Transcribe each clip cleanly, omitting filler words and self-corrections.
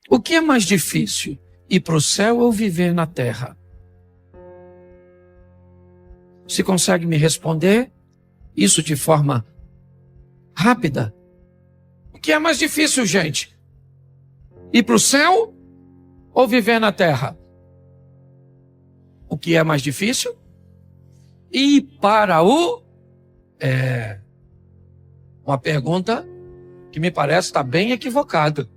O que é mais difícil? Ir para o céu ou viver na terra? Você consegue me responder isso de forma rápida? O que é mais difícil, gente? Ir para o céu ou viver na terra? O que é mais difícil? Ir para o... Uma pergunta que me parece estar bem equivocada.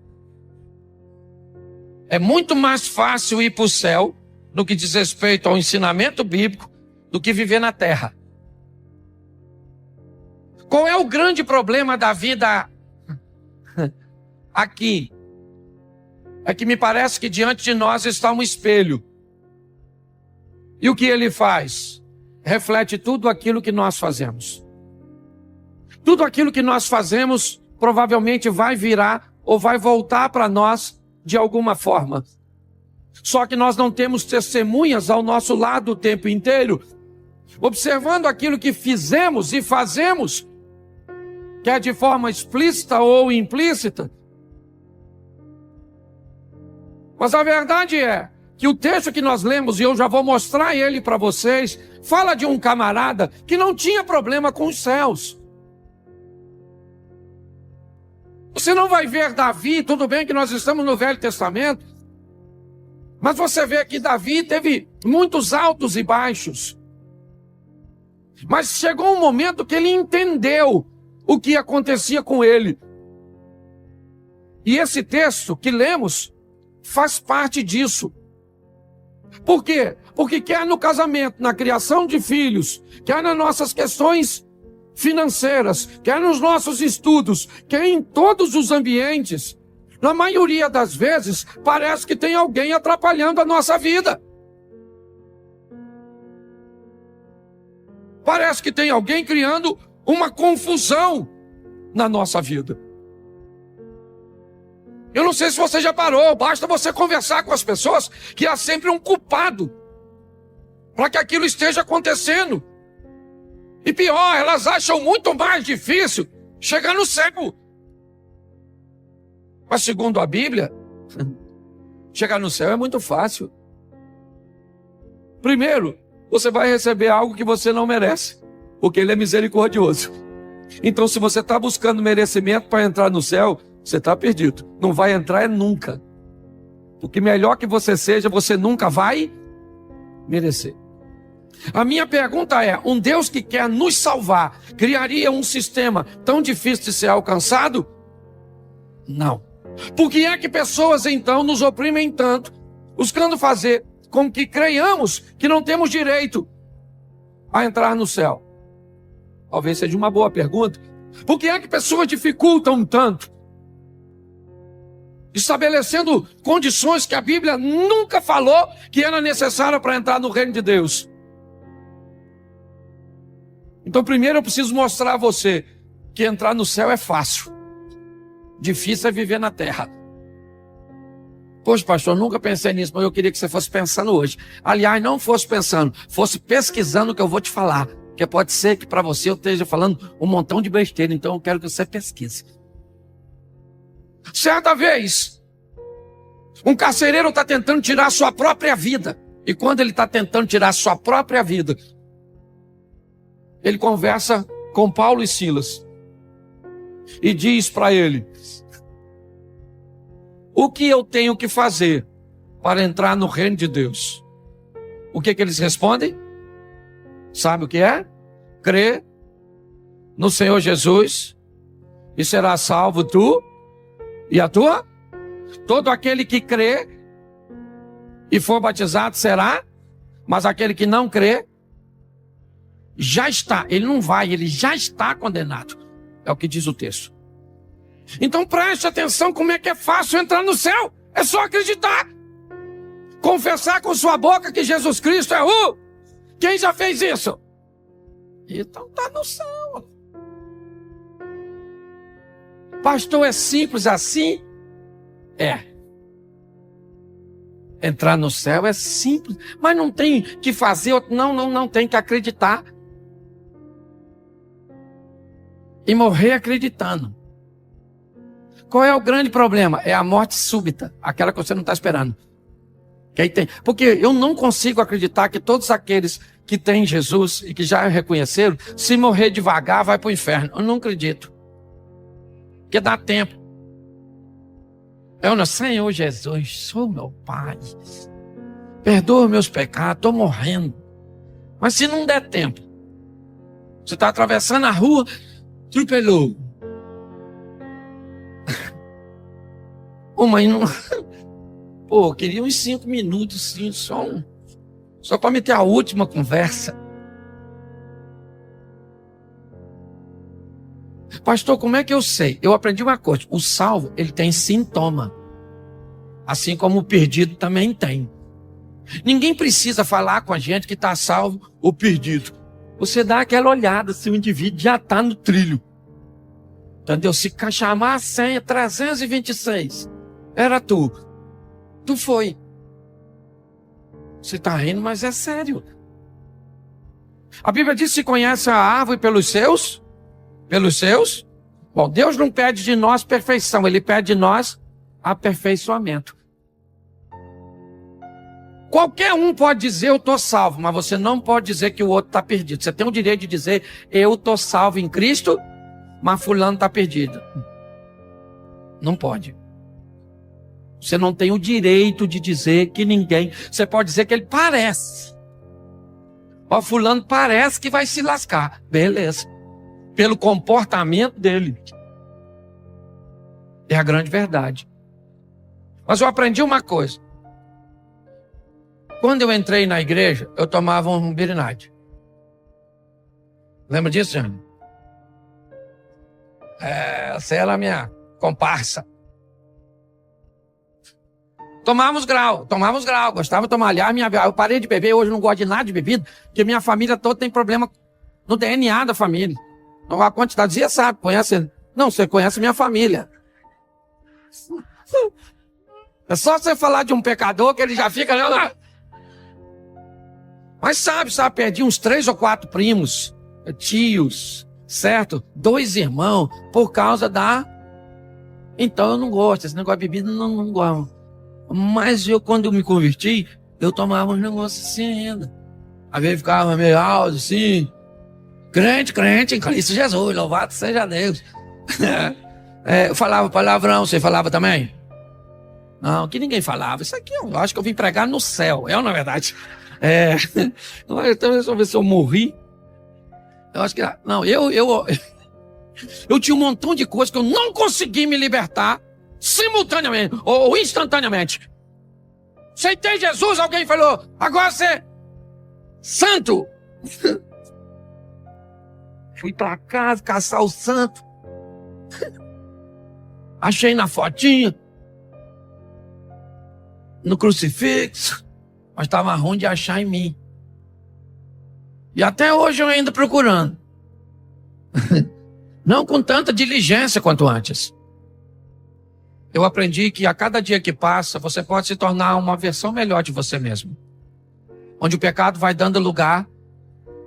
É muito mais fácil ir para o céu, no que diz respeito ao ensinamento bíblico, do que viver na terra. Qual é o grande problema da vida aqui? É que me parece que diante de nós está um espelho. E o que ele faz? Reflete tudo aquilo que nós fazemos. Tudo aquilo que nós fazemos provavelmente vai virar ou vai voltar para nós de alguma forma. Só que nós não temos testemunhas ao nosso lado o tempo inteiro, observando aquilo que fizemos e fazemos, quer de forma explícita ou implícita. Mas a verdade é que o texto que nós lemos, e eu já vou mostrar ele para vocês, fala de um camarada que não tinha problema com os céus. Você não vai ver Davi, tudo bem que nós estamos no Velho Testamento, mas você vê que Davi teve muitos altos e baixos. Mas chegou um momento que ele entendeu o que acontecia com ele. E esse texto que lemos faz parte disso. Por quê? Porque quer no casamento, na criação de filhos, quer nas nossas questões financeiras, quer nos nossos estudos, quer em todos os ambientes, na maioria das vezes, parece que tem alguém atrapalhando a nossa vida. Parece que tem alguém criando uma confusão na nossa vida. Eu não sei se você já parou, basta você conversar com as pessoas que há sempre um culpado para que aquilo esteja acontecendo. E pior, elas acham muito mais difícil chegar no céu. Mas segundo a Bíblia, chegar no céu é muito fácil. Primeiro, você vai receber algo que você não merece, porque Ele é misericordioso. Então, se você está buscando merecimento para entrar no céu, você está perdido. Não vai entrar nunca. Porque melhor que você seja, você nunca vai merecer. A minha pergunta é, um Deus que quer nos salvar, criaria um sistema tão difícil de ser alcançado? Não. Por que é que pessoas então nos oprimem tanto, buscando fazer com que creiamos que não temos direito a entrar no céu? Talvez seja uma boa pergunta. Por que é que pessoas dificultam tanto, estabelecendo condições que a Bíblia nunca falou que era necessária para entrar no reino de Deus? Então, primeiro eu preciso mostrar a você que entrar no céu é fácil. Difícil é viver na terra. Poxa, pastor, eu nunca pensei nisso, mas eu queria que você fosse pensando hoje. Aliás, não fosse pensando, fosse pesquisando o que eu vou te falar. Porque pode ser que para você eu esteja falando um montão de besteira, então eu quero que você pesquise. Certa vez, um carcereiro está tentando tirar a sua própria vida. E quando ele está tentando tirar a sua própria vida, ele conversa com Paulo e Silas e diz para ele: o que eu tenho que fazer para entrar no reino de Deus? O que eles respondem? Sabe o que é? Crê no Senhor Jesus e será salvo tu e a tua. Todo aquele que crê e for batizado será, mas aquele que não crê já está, ele não vai, ele já está condenado. É o que diz o texto. Então preste atenção como é que é fácil entrar no céu. É só acreditar. Confessar com sua boca que Jesus Cristo é o... Quem já fez isso? Então está no céu. Pastor, é simples assim? É. Entrar no céu é simples, mas não tem que fazer, não tem que acreditar. E morrer acreditando. Qual é o grande problema? É a morte súbita, aquela que você não está esperando. Que aí tem. Porque eu não consigo acreditar que todos aqueles que têm Jesus e que já reconheceram, se morrer devagar, vai para o inferno. Eu não acredito. Porque dá tempo. Eu não, Senhor Jesus, sou meu Pai. Perdoa meus pecados, estou morrendo. Mas se não der tempo, você está atravessando a rua, atropelou. Ô mãe, não... Pô, queria uns 5 minutos, sim, só para meter a última conversa. Pastor, como é que eu sei? Eu aprendi uma coisa, o salvo, ele tem sintoma. Assim como o perdido também tem. Ninguém precisa falar com a gente que está salvo ou perdido. Você dá aquela olhada se o indivíduo já está no trilho. Entendeu? Se chamar a senha 326, era tu. Tu foi. Você está rindo, mas é sério. A Bíblia diz que se conhece a árvore pelos seus. Bom, Deus não pede de nós perfeição, Ele pede de nós aperfeiçoamento. Qualquer um pode dizer eu estou salvo, mas você não pode dizer que o outro está perdido. Você tem o direito de dizer eu estou salvo em Cristo, mas fulano está perdido. Não pode. Você não tem o direito de dizer que ninguém... Você pode dizer que ele parece. Ó, fulano parece que vai se lascar. Beleza. Pelo comportamento dele. É a grande verdade. Mas eu aprendi uma coisa. Quando eu entrei na igreja, eu tomava um Beer Night. Lembra disso, Jânio? Essa era a minha comparsa. Tomávamos grau, gostava de tomar. Aliás, eu parei de beber, hoje não gosto de nada de bebida, porque minha família toda tem problema no DNA da família. Então, a quantidade, você sabe, conhece? Não, você conhece minha família. É só você falar de um pecador que ele já fica... Mas sabe, perdi uns 3 ou 4 primos, tios, certo? 2 irmãos, por causa da... Então eu não gosto, esse negócio de bebida não gosto. Mas quando eu me converti, eu tomava uns negócios assim ainda. Às vezes ficava meio alto, assim. Crente em Cristo Jesus, louvado seja Deus. Eu falava palavrão, você falava também? Não, que ninguém falava. Isso aqui eu acho que eu vim pregar no céu, na verdade. Então, deixa eu ver se eu morri. Eu acho que... Não, eu tinha um montão de coisas que eu não consegui me libertar simultaneamente ou instantaneamente. Aceitei Jesus, alguém falou, agora você é santo. Fui pra casa caçar o santo. Achei na fotinha, no crucifixo, mas estava ruim de achar em mim. E até hoje eu ainda procurando. Não com tanta diligência quanto antes. Eu aprendi que a cada dia que passa, você pode se tornar uma versão melhor de você mesmo. Onde o pecado vai dando lugar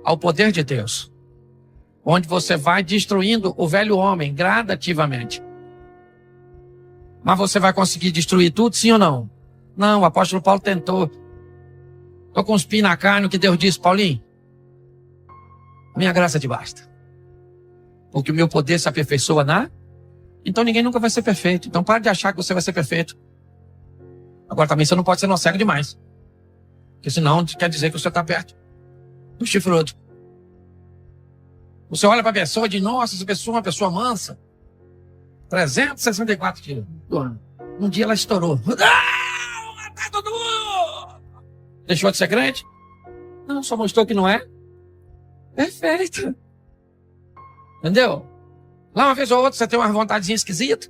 ao poder de Deus. Onde você vai destruindo o velho homem gradativamente. Mas você vai conseguir destruir tudo, sim ou não? Não, o apóstolo Paulo tentou. Estou com os pés na carne, o que Deus disse, Paulinho? Minha graça te basta. Porque o meu poder se aperfeiçoa Então ninguém nunca vai ser perfeito. Então para de achar que você vai ser perfeito. Agora também você não pode ser não cego demais. Porque senão quer dizer que você está perto do chifrudo. Você olha para a pessoa e diz, nossa, essa pessoa é uma pessoa mansa. 364 quilos do ano. Um dia ela estourou. Vou matar todo mundo! Deixou de ser crente? Não, só mostrou que não é perfeito. Entendeu? Lá uma vez ou outra você tem uma vontadezinha esquisita.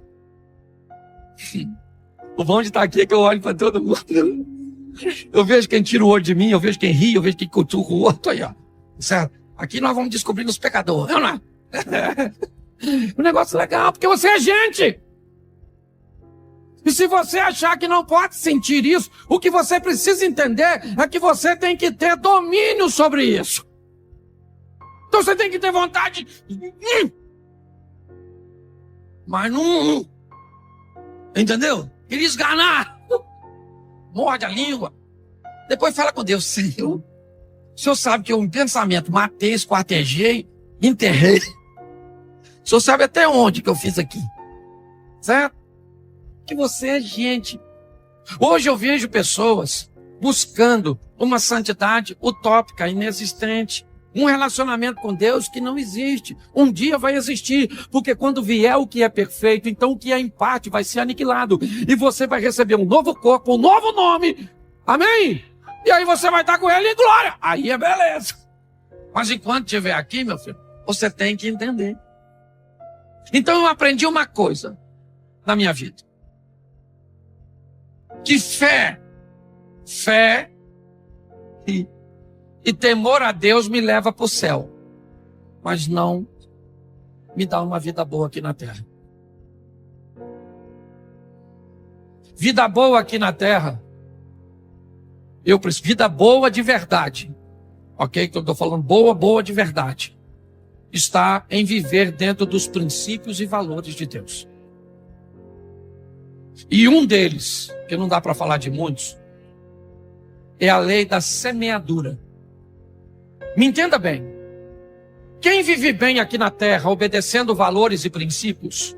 O bom de estar aqui é que eu olho para todo mundo. Eu vejo quem tira o olho de mim, eu vejo quem ri, eu vejo quem cutuca o outro. Aí, ó. Certo? Aqui nós vamos descobrir os pecadores. Não é? Um negócio legal, porque você é gente. E se você achar que não pode sentir isso, o que você precisa entender é que você tem que ter domínio sobre isso. Então você tem que ter vontade. Mas não. Entendeu? Queria esganar. Morde a língua. Depois fala com Deus, Senhor. O Senhor sabe que eu, em pensamento, matei, esquartejei, enterrei. O Senhor sabe até onde que eu fiz aqui. Certo? Que você é gente. Hoje eu vejo pessoas buscando uma santidade utópica, inexistente. Um relacionamento com Deus que não existe. Um dia vai existir, porque quando vier o que é perfeito, então o que é em parte vai ser aniquilado. E você vai receber um novo corpo, um novo nome. Amém? E aí você vai estar com ele em glória. Aí é beleza. Mas enquanto estiver aqui, meu filho, você tem que entender. Então eu aprendi uma coisa na minha vida. Que fé e temor a Deus me leva para o céu, mas não me dá uma vida boa aqui na terra. Vida boa aqui na terra, eu preciso, vida boa de verdade, ok? Que eu estou falando boa de verdade, está em viver dentro dos princípios e valores de Deus. E um deles, que não dá para falar de muitos, é a lei da semeadura. Me entenda bem. Quem vive bem aqui na terra, obedecendo valores e princípios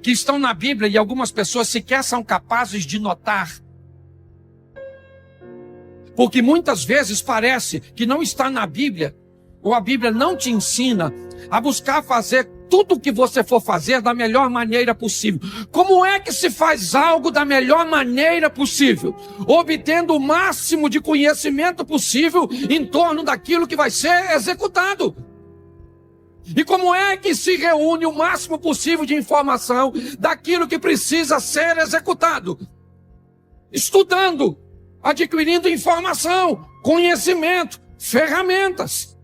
que estão na Bíblia e algumas pessoas sequer são capazes de notar, porque muitas vezes parece que não está na Bíblia, ou a Bíblia não te ensina a buscar fazer tudo o que você for fazer da melhor maneira possível. Como é que se faz algo da melhor maneira possível? Obtendo o máximo de conhecimento possível em torno daquilo que vai ser executado. E como é que se reúne o máximo possível de informação daquilo que precisa ser executado? Estudando, adquirindo informação, conhecimento, ferramentas.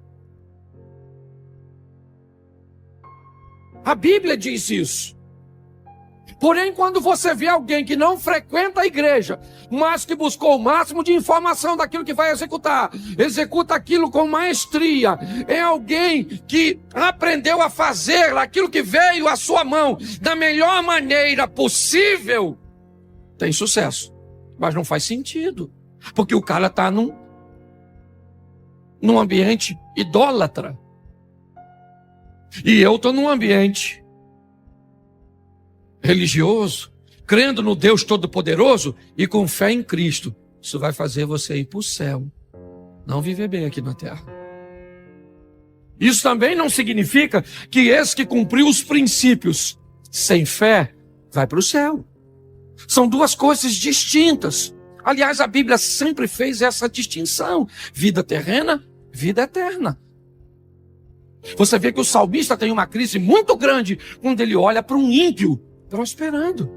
A Bíblia diz isso. Porém, quando você vê alguém que não frequenta a igreja, mas que buscou o máximo de informação daquilo que vai executar, executa aquilo com maestria, é alguém que aprendeu a fazer aquilo que veio à sua mão da melhor maneira possível, tem sucesso. Mas não faz sentido, porque o cara está num ambiente idólatra. E eu estou num ambiente religioso, crendo no Deus Todo-Poderoso e com fé em Cristo. Isso vai fazer você ir para o céu, não viver bem aqui na terra. Isso também não significa que esse que cumpriu os princípios sem fé vai para o céu. São duas coisas distintas. Aliás, a Bíblia sempre fez essa distinção: vida terrena, vida eterna. Você vê que o salmista tem uma crise muito grande quando ele olha para um ímpio prosperando.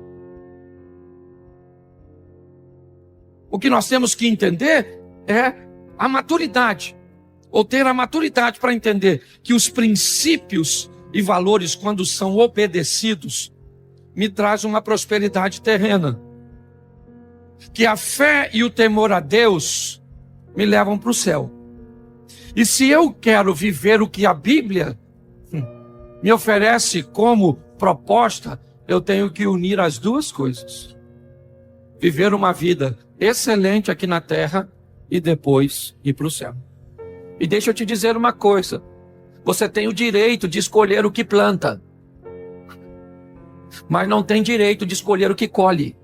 O que nós temos que entender é a maturidade, ou ter a maturidade para entender que os princípios e valores, quando são obedecidos, me trazem uma prosperidade terrena. Que a fé e o temor a Deus me levam para o céu. E se eu quero viver o que a Bíblia me oferece como proposta, eu tenho que unir as duas coisas. Viver uma vida excelente aqui na terra e depois ir para o céu. E deixa eu te dizer uma coisa: você tem o direito de escolher o que planta, mas não tem direito de escolher o que colhe.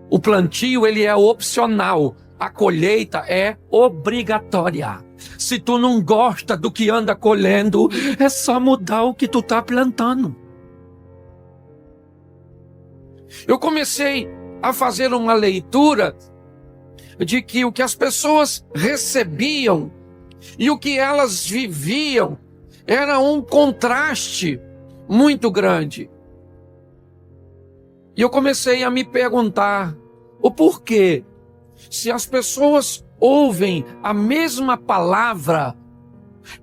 O plantio, ele é opcional. A colheita é obrigatória. Se tu não gosta do que anda colhendo, é só mudar o que tu está plantando. Eu comecei a fazer uma leitura de que o que as pessoas recebiam e o que elas viviam era um contraste muito grande. E eu comecei a me perguntar o porquê. Se as pessoas ouvem a mesma palavra,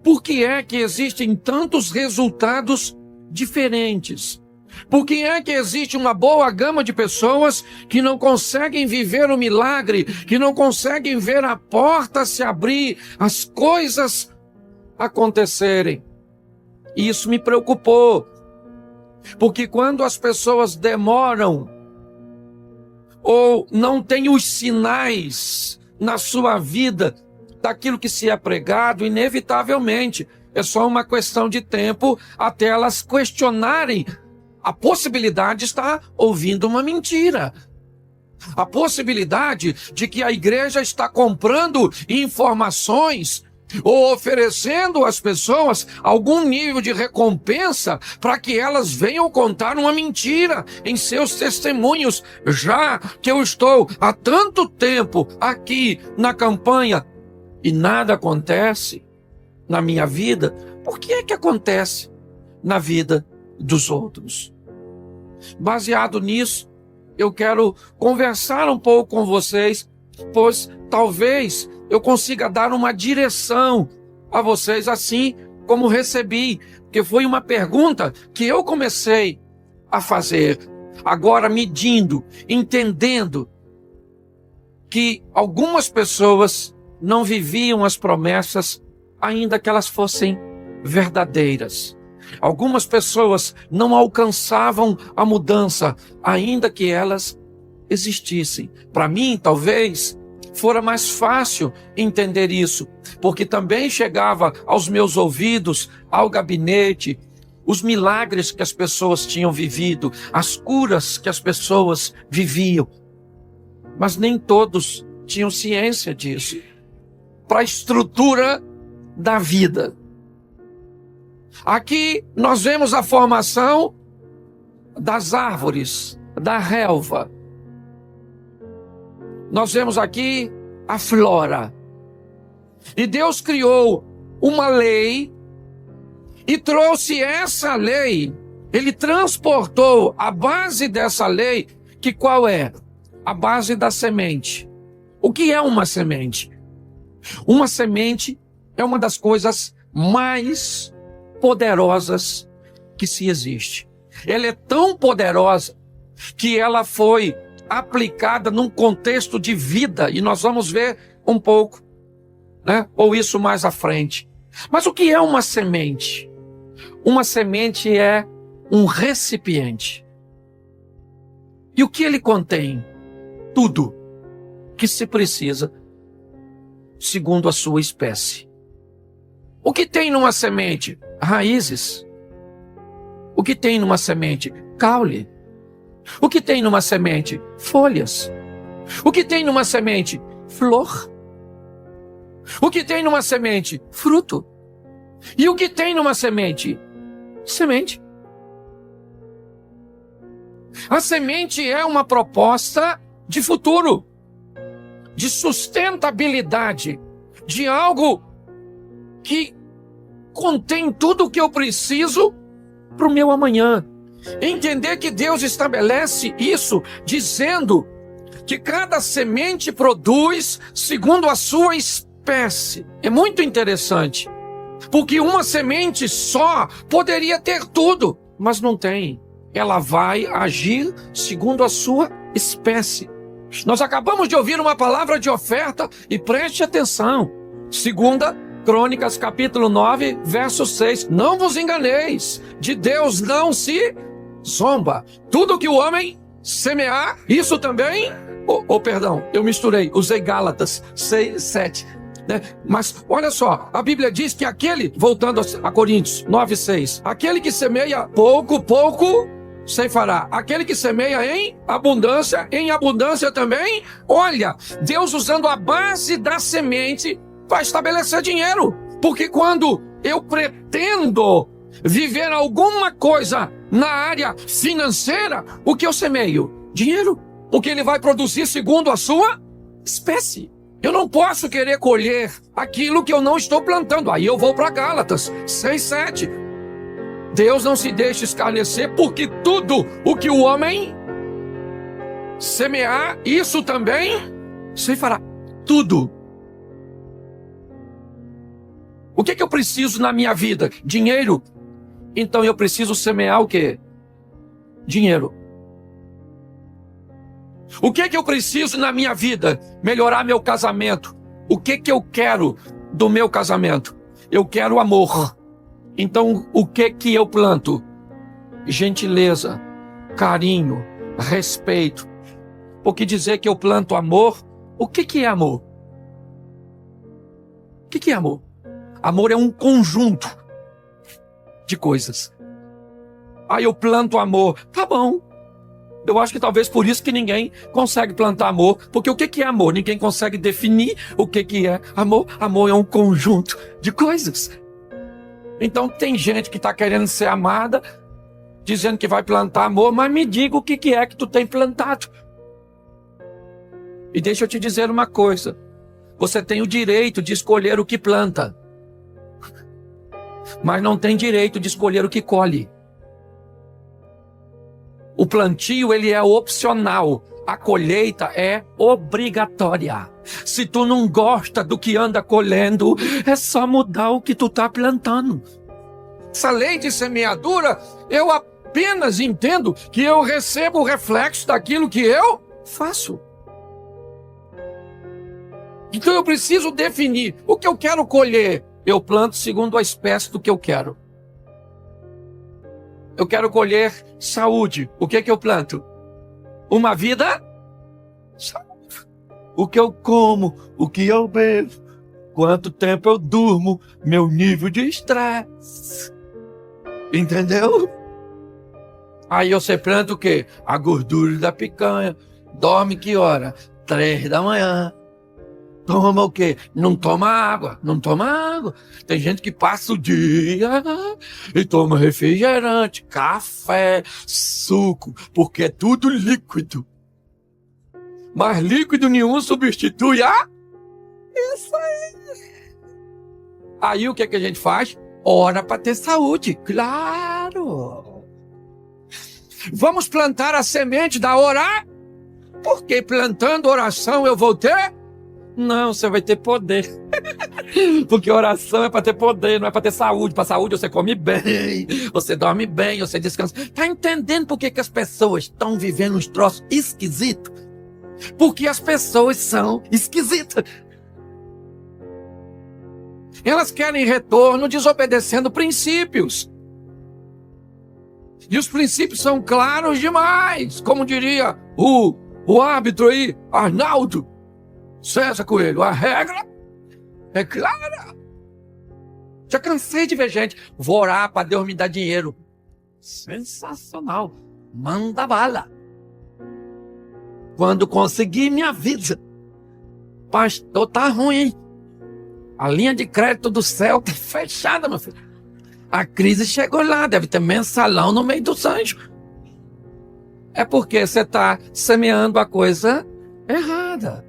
por que é que existem tantos resultados diferentes? Por que é que existe uma boa gama de pessoas que não conseguem viver o milagre, que não conseguem ver a porta se abrir, as coisas acontecerem? E isso me preocupou. Porque quando as pessoas demoram ou não têm os sinais na sua vida daquilo que se é pregado, inevitavelmente é só uma questão de tempo até elas questionarem a possibilidade de estar ouvindo uma mentira. A possibilidade de que a igreja está comprando informações ou oferecendo às pessoas algum nível de recompensa para que elas venham contar uma mentira em seus testemunhos. Já que eu estou há tanto tempo aqui na campanha e nada acontece na minha vida, por que é que acontece na vida dos outros? Baseado nisso, eu quero conversar um pouco com vocês, pois talvez eu consiga dar uma direção a vocês, assim como recebi, porque foi uma pergunta que eu comecei a fazer, agora medindo, entendendo que algumas pessoas não viviam as promessas, ainda que elas fossem verdadeiras. Algumas pessoas não alcançavam a mudança, ainda que elas existissem. Para mim, talvez, fora mais fácil entender isso, porque também chegava aos meus ouvidos, ao gabinete, os milagres que as pessoas tinham vivido, as curas que as pessoas viviam. Mas nem todos tinham ciência disso. Para a estrutura da vida. Aqui nós vemos a formação das árvores, da relva. Nós vemos aqui a flora. E Deus criou uma lei e trouxe essa lei. Ele transportou a base dessa lei, que qual é? A base da semente. O que é uma semente? Uma semente é uma das coisas mais poderosas que se existe. Ela é tão poderosa que ela foi aplicada num contexto de vida, e nós vamos ver um pouco, né? Ou isso mais à frente. Mas o que é uma semente? Uma semente é um recipiente. E o que ele contém? Tudo que se precisa segundo a sua espécie. O que tem numa semente? Raízes. O que tem numa semente? Caule. O que tem numa semente? Folhas. O que tem numa semente? Flor. O que tem numa semente? Fruto. E o que tem numa semente? Semente. A semente é uma proposta de futuro, de sustentabilidade, de algo que contém tudo o que eu preciso para o meu amanhã. Entender que Deus estabelece isso dizendo que cada semente produz segundo a sua espécie. É muito interessante, porque uma semente só poderia ter tudo, mas não tem. Ela vai agir segundo a sua espécie. Nós acabamos de ouvir uma palavra de oferta e preste atenção. 2 Crônicas, capítulo 9, verso 6. Não vos enganeis, de Deus não se zomba. Tudo que o homem semear, isso também... perdão, eu misturei, usei Gálatas 6, 7. Né? Mas olha só, a Bíblia diz que aquele, voltando a Coríntios 9, 6, aquele que semeia pouco, ceifará. Aquele que semeia em abundância também. Olha, Deus usando a base da semente para estabelecer dinheiro. Porque quando eu pretendo viver alguma coisa na área financeira, o que eu semeio? Dinheiro. Porque ele vai produzir segundo a sua espécie. Eu não posso querer colher aquilo que eu não estou plantando. Aí eu vou para Gálatas 6, 7. Deus não se deixa escarnecer, porque tudo o que o homem semear, isso também se fará. Tudo. O que eu preciso na minha vida? Dinheiro. Então eu preciso semear o quê? Dinheiro. O que eu preciso na minha vida? Melhorar meu casamento. O que eu quero do meu casamento? Eu quero amor. Então, o que eu planto? gentileza, carinho, respeito. Porque dizer que eu planto amor, o que é amor? O que é amor? Amor é um conjunto de coisas. Aí eu planto amor, tá bom. Eu acho que talvez por isso que ninguém consegue plantar amor, porque o que é amor? Ninguém consegue definir o que é amor. Amor é um conjunto de coisas. Então tem gente que está querendo ser amada, dizendo que vai plantar amor, mas me diga o que é que tu tem plantado. E deixa eu te dizer uma coisa, você tem o direito de escolher o que planta, mas não tem direito de escolher o que colhe. O plantio, ele é opcional. A colheita é obrigatória. Se tu não gosta do que anda colhendo, é só mudar o que tu tá plantando. Essa lei de semeadura, eu apenas entendo que eu recebo o reflexo daquilo que eu faço. Então eu preciso definir o que eu quero colher. Eu planto segundo a espécie do que eu quero. Eu quero colher saúde. O que eu planto? Uma vida? Saúde. O que eu como, o que eu bebo, quanto tempo eu durmo, meu nível de estresse. Entendeu? Aí você planta o quê? A gordura da picanha. Dorme que hora? 3 da manhã. Toma o quê? Não toma água, não toma água. Tem gente que passa o dia e toma refrigerante, café, suco, porque é tudo líquido. Mas líquido nenhum substitui isso aí. Aí o que a gente faz? Ora para ter saúde, claro. Vamos plantar a semente da orar, porque plantando oração eu vou ter? Não, você vai ter poder. Porque oração é para ter poder, não é para ter saúde. Para saúde você come bem, você dorme bem, você descansa. Tá entendendo por que as pessoas estão vivendo uns troços esquisitos? Porque as pessoas são esquisitas. Elas querem retorno desobedecendo princípios. E os princípios são claros demais. Como diria o árbitro aí, Arnaldo César Coelho, a regra é clara. Já cansei de ver gente, vou orar para Deus me dar dinheiro. Sensacional. Manda bala. Quando conseguir, me avisa. Pastor, tá ruim, hein? A linha de crédito do céu tá fechada, meu filho. A crise chegou lá, deve ter mensalão no meio dos anjos. É porque você está semeando a coisa errada.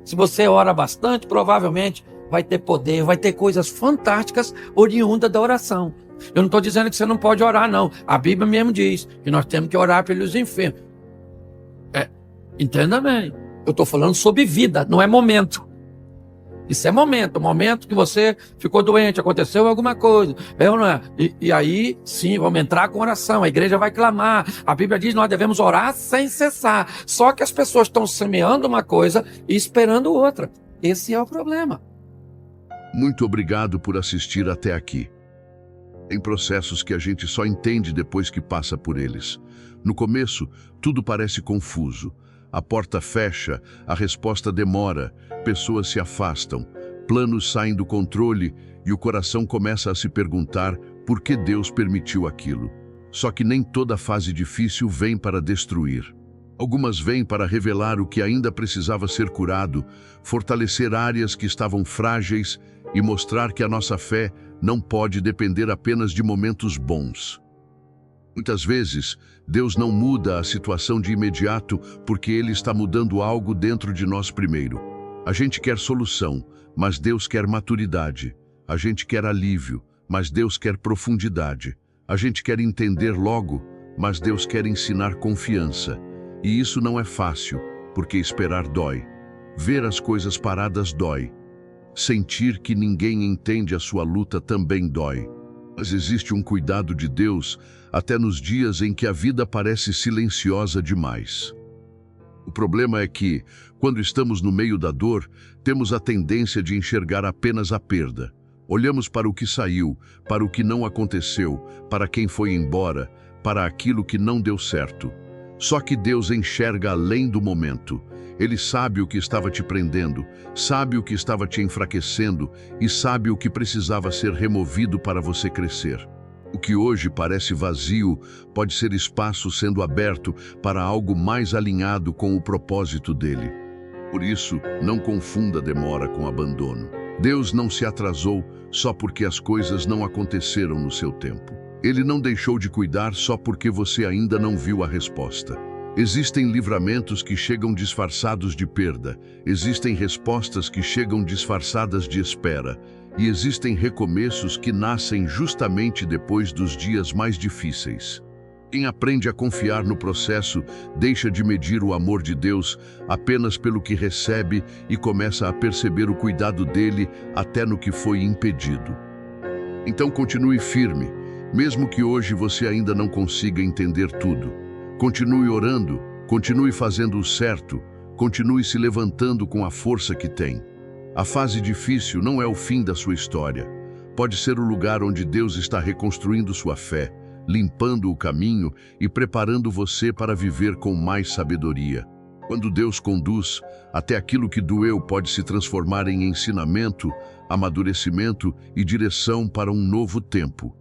Se você ora bastante, provavelmente vai ter poder, vai ter coisas fantásticas oriundas da oração. Eu não estou dizendo que você não pode orar, não. A Bíblia mesmo diz que nós temos que orar pelos enfermos. Entenda bem. Eu estou falando sobre vida, não é momento. Isso é momento. Momento que você ficou doente, aconteceu alguma coisa. Não é? E aí, sim, vamos entrar com oração. A igreja vai clamar. A Bíblia diz que nós devemos orar sem cessar. Só que as pessoas estão semeando uma coisa e esperando outra. Esse é o problema. Muito obrigado por assistir até aqui. Tem processos que a gente só entende depois que passa por eles. No começo, tudo parece confuso. A porta fecha, a resposta demora, pessoas se afastam, planos saem do controle e o coração começa a se perguntar por que Deus permitiu aquilo. Só que nem toda fase difícil vem para destruir. Algumas vêm para revelar o que ainda precisava ser curado, fortalecer áreas que estavam frágeis e mostrar que a nossa fé não pode depender apenas de momentos bons. Muitas vezes, Deus não muda a situação de imediato porque Ele está mudando algo dentro de nós primeiro. A gente quer solução, mas Deus quer maturidade. A gente quer alívio, mas Deus quer profundidade. A gente quer entender logo, mas Deus quer ensinar confiança. E isso não é fácil, porque esperar dói. Ver as coisas paradas dói. Sentir que ninguém entende a sua luta também dói. Mas existe um cuidado de Deus até nos dias em que a vida parece silenciosa demais. O problema é que, quando estamos no meio da dor, temos a tendência de enxergar apenas a perda. Olhamos para o que saiu, para o que não aconteceu, para quem foi embora, para aquilo que não deu certo. Só que Deus enxerga além do momento. Ele sabe o que estava te prendendo, sabe o que estava te enfraquecendo e sabe o que precisava ser removido para você crescer. O que hoje parece vazio pode ser espaço sendo aberto para algo mais alinhado com o propósito dele. Por isso, não confunda demora com abandono. Deus não se atrasou só porque as coisas não aconteceram no seu tempo. Ele não deixou de cuidar só porque você ainda não viu a resposta. Existem livramentos que chegam disfarçados de perda, existem respostas que chegam disfarçadas de espera, e existem recomeços que nascem justamente depois dos dias mais difíceis. Quem aprende a confiar no processo deixa de medir o amor de Deus apenas pelo que recebe e começa a perceber o cuidado dele até no que foi impedido. Então continue firme, mesmo que hoje você ainda não consiga entender tudo. Continue orando, continue fazendo o certo, continue se levantando com a força que tem. A fase difícil não é o fim da sua história. Pode ser o lugar onde Deus está reconstruindo sua fé, limpando o caminho e preparando você para viver com mais sabedoria. Quando Deus conduz, até aquilo que doeu pode se transformar em ensinamento, amadurecimento e direção para um novo tempo.